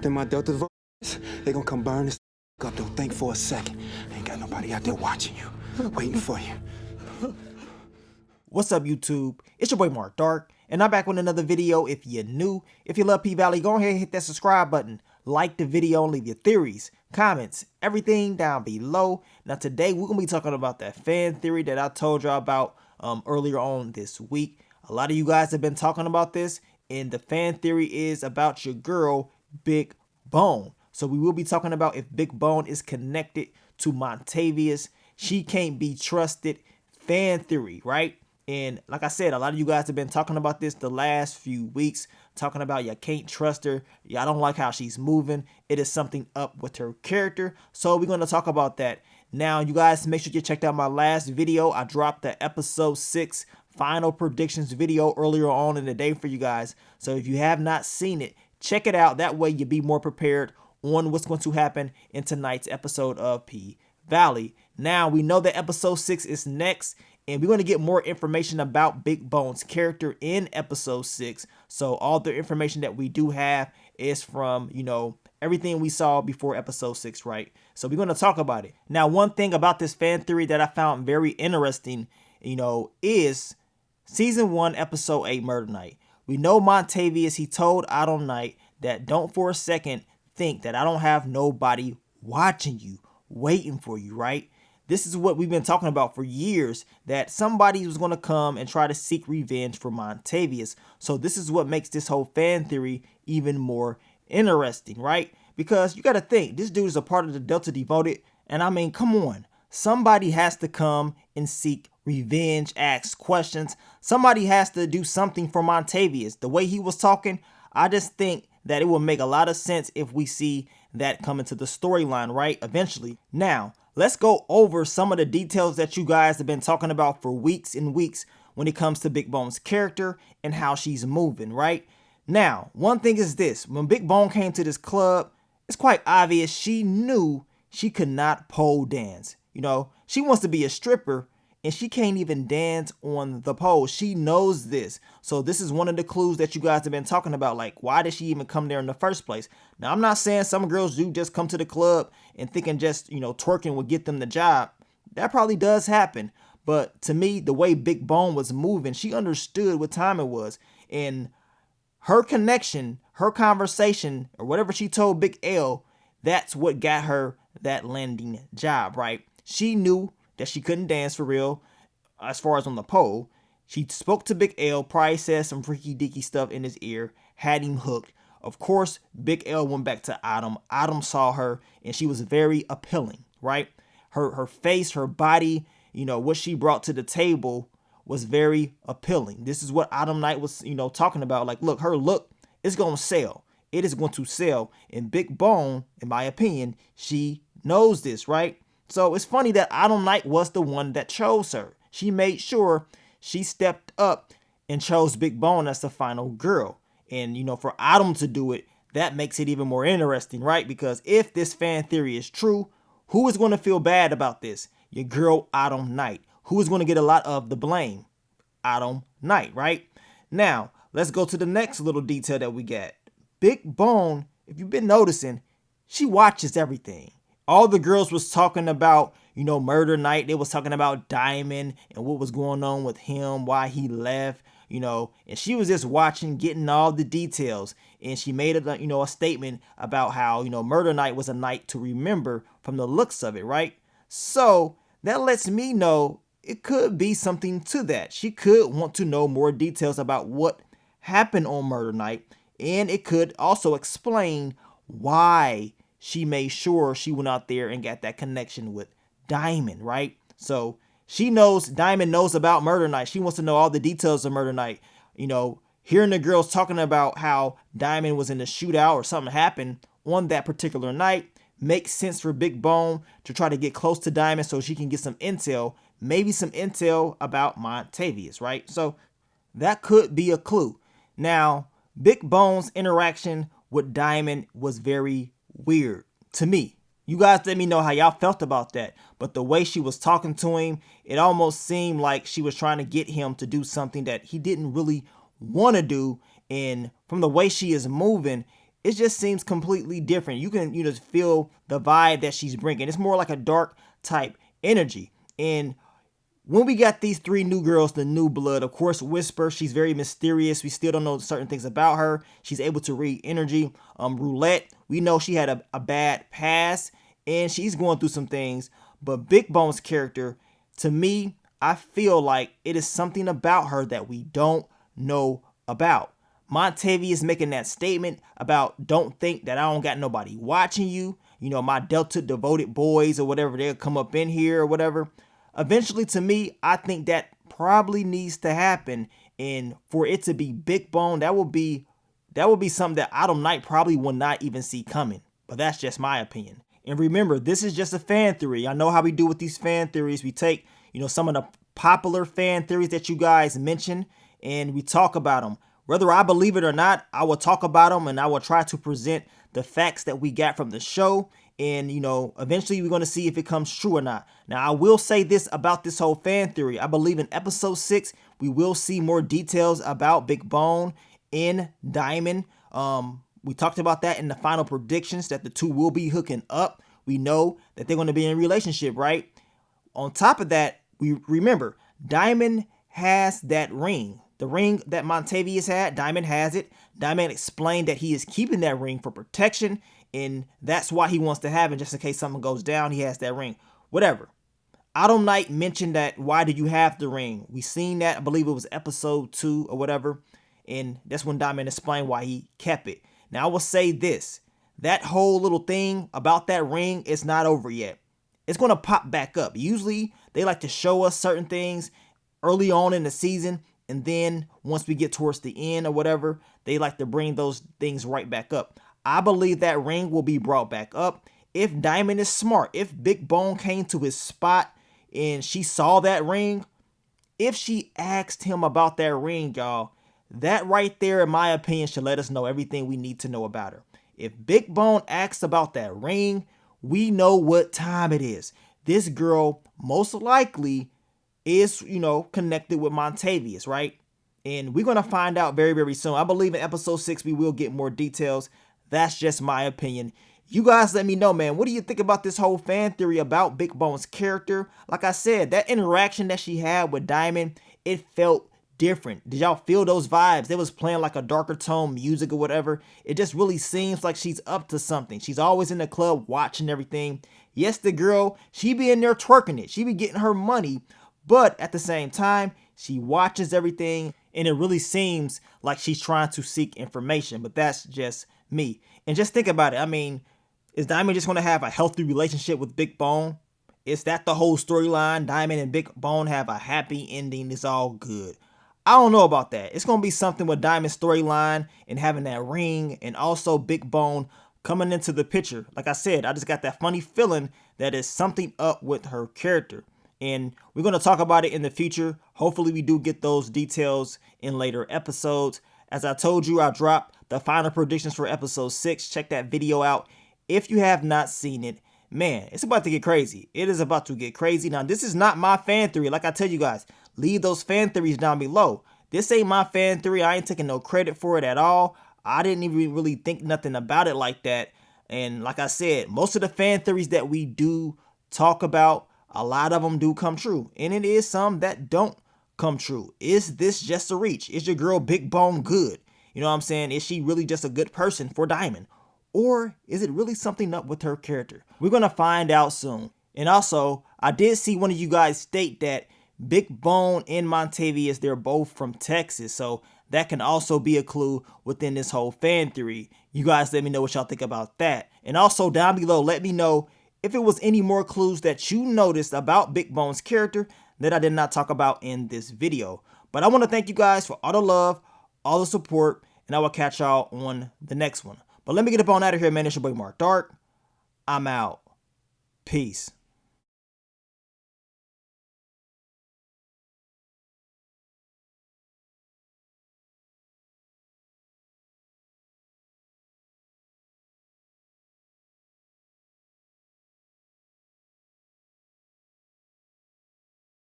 Then my Delta voice, they gonna come burn this up. Don't think for a second. Ain't got nobody out there watching you, waiting for you. What's up, YouTube? It's your boy Mark Dark, and I'm back with another video. If you're new, if you love P-Valley, go ahead and hit that subscribe button. Like the video and leave your theories, comments, everything down below. Now today we're gonna be talking about that fan theory that I told y'all about earlier on this week. A lot of you guys have been talking about this, and the fan theory is about your girl, Big Bone. So we will be talking about if Big Bone is connected to Montavius. She can't be trusted. Fan theory, right? And like I said, a lot of you guys have been talking about this the last few weeks, talking about you can't trust her. Y'all don't like how she's moving. It is something up with her character. So we're going to talk about that. Now, you guys, make sure you checked out my last video. I dropped the episode 6 final predictions video earlier on in the day for you guys. So if you have not seen it, check it out. That way you'll be more prepared on what's going to happen in tonight's episode of P-Valley. Now, we know that episode 6 is next, and we're going to get more information about Big Bone's character in episode 6. So all the information that we do have is from, everything we saw before episode 6, right? So we're going to talk about it. Now, one thing about this fan theory that I found very interesting, is season 1, episode 8, Murder Night. We know Montavius, he told Autumn Night that don't for a second think that I don't have nobody watching you, waiting for you, right? This is what we've been talking about for years, that somebody was going to come and try to seek revenge for Montavius. So this is what makes this whole fan theory even more interesting, right? Because you got to think, this dude is a part of the Delta Devoted. And I mean, come on. Somebody has to come and seek revenge, ask questions. Somebody has to do something for Montavius. The way he was talking, I just think that it will make a lot of sense if we see that come into the storyline, right? Eventually. Now, let's go over some of the details that you guys have been talking about for weeks and weeks when it comes to Big Bone's character and how she's moving, right? Now, one thing is this. When Big Bone came to this club, it's quite obvious she knew she could not pole dance. She wants to be a stripper, and she can't even dance on the pole. She knows this. So this is one of the clues that you guys have been talking about. Like, why did she even come there in the first place? Now, I'm not saying some girls do just come to the club and thinking just, twerking will get them the job. That probably does happen. But to me, the way Big Bone was moving, she understood what time it was. And her connection, her conversation, or whatever she told Big L, that's what got her that landing job, right? She knew that she couldn't dance for real as far as on the pole. She spoke to Big L, probably said some freaky deaky stuff in his ear, had him hooked. Of course, Big L went back to Autumn. Autumn saw her, and she was very appealing, right? Her face, her body, what she brought to the table was very appealing. This is what Autumn Night was, talking about. Like, look, her look is going to sell. It is going to sell. And Big Bone, in my opinion, she knows this, right? So it's funny that Autumn Night was the one that chose her. She made sure she stepped up and chose Big Bone as the final girl. And, for Autumn to do it, that makes it even more interesting, right? Because if this fan theory is true, who is going to feel bad about this? Your girl, Autumn Night. Who is going to get a lot of the blame? Autumn Night, right? Now, let's go to the next little detail that we got. Big Bone, if you've been noticing, she watches everything. All the girls was talking about, Murder Night. They was talking about Diamond and what was going on with him, why he left, and she was just watching, getting all the details. And she made a statement about how, Murder Night was a night to remember from the looks of it, right? So that lets me know it could be something to that. She could want to know more details about what happened on Murder Night. And it could also explain why she made sure she went out there and got that connection with Diamond, right? So Diamond knows about Murder Night. She wants to know all the details of Murder Night. Hearing the girls talking about how Diamond was in the shootout or something happened on that particular night makes sense for Big Bone to try to get close to Diamond so she can get some intel, maybe some intel about Montavius, right? So that could be a clue. Now, Big Bone's interaction with Diamond was very weird to me. You guys let me know how y'all felt about that. But the way she was talking to him, it almost seemed like she was trying to get him to do something that he didn't really want to do. And from the way she is moving, it just seems completely different. You can, just feel the vibe that she's bringing. It's more like a dark type energy. And when we got these three new girls, the new blood, of course, Whisper, she's very mysterious. We still don't know certain things about her. She's able to read energy. Roulette, we know she had a bad past and she's going through some things. But Big Bone's character, to me, I feel like it is something about her that we don't know about. Montavius making that statement about don't think that I don't got nobody watching you. My Delta devoted boys or whatever, they'll come up in here or whatever. Eventually, to me, I think that probably needs to happen. And for it to be Big Bone, that would be something that Autumn Night probably will not even see coming. But that's just my opinion. And remember, this is just a fan theory. I know how we do with these fan theories. We take, some of the popular fan theories that you guys mention and we talk about them. Whether I believe it or not, I will talk about them and I will try to present the facts that we got from the show. And, eventually we're going to see if it comes true or not. Now, I will say this about this whole fan theory. I believe in episode 6, we will see more details about Big Bone and Diamond. We talked about that in the final predictions that the two will be hooking up. We know that they're going to be in a relationship, right? On top of that, we remember Diamond has that ring. The ring that Montavious had, Diamond has it. Diamond explained that he is keeping that ring for protection, and that's why he wants to have it just in case something goes down. He has that ring. Whatever. Autumn Night mentioned that, why do you have the ring? We seen that, I believe it was episode 2 or whatever, and that's when Diamond explained why he kept it. Now, I will say this. That whole little thing about that ring is not over yet. It's going to pop back up. Usually, they like to show us certain things early on in the season, and then once we get towards the end or whatever, they like to bring those things right back up. I believe that ring will be brought back up. If Diamond is smart, if Big Bone came to his spot and she saw that ring, if she asked him about that ring, y'all, that right there, in my opinion, should let us know everything we need to know about her. If Big Bone asks about that ring, we know what time it is. This girl most likely is, connected with Montavious, right? And we're going to find out very, very soon. I believe in episode 6, we will get more details. That's just my opinion. You guys let me know, man. What do you think about this whole fan theory about Big Bone's character? Like I said, that interaction that she had with Diamond, it felt different. Did y'all feel those vibes? They was playing like a darker tone music or whatever. It just really seems like she's up to something. She's always in the club watching everything. Yes, the girl, she be in there twerking it. She be getting her money. But at the same time, she watches everything and it really seems like she's trying to seek information. But that's just me. And just think about it. I mean, is Diamond just going to have a healthy relationship with Big Bone? Is that the whole storyline? Diamond and Big Bone have a happy ending. It's all good. I don't know about that. It's going to be something with Diamond's storyline and having that ring and also Big Bone coming into the picture. Like I said, I just got that funny feeling that is something up with her character. And we're going to talk about it in the future. Hopefully we do get those details in later episodes. As I told you, I dropped the final predictions for episode 6. Check that video out if you have not seen it. Man, it's about to get crazy. It is about to get crazy. Now, this is not my fan theory. Like I tell you guys, leave those fan theories down below. This ain't my fan theory. I ain't taking no credit for it at all. I didn't even really think nothing about it like that. And like I said, most of the fan theories that we do talk about, a lot of them do come true. And it is some that don't come true. Is this just a reach? Is your girl Big Bone good? You know what I'm saying? Is she really just a good person for Diamond? Or is it really something up with her character? We're going to find out soon. And also, I did see one of you guys state that Big Bone and Montavious, they're both from Texas. So that can also be a clue within this whole fan theory. You guys let me know what y'all think about that. And also down below, let me know if it was any more clues that you noticed about Big Bone's character that I did not talk about in this video. But I want to thank you guys for all the love, all the support, and I will catch y'all on the next one. But let me get up on out of here, man. It's your boy Mark Dark. I'm out. Peace.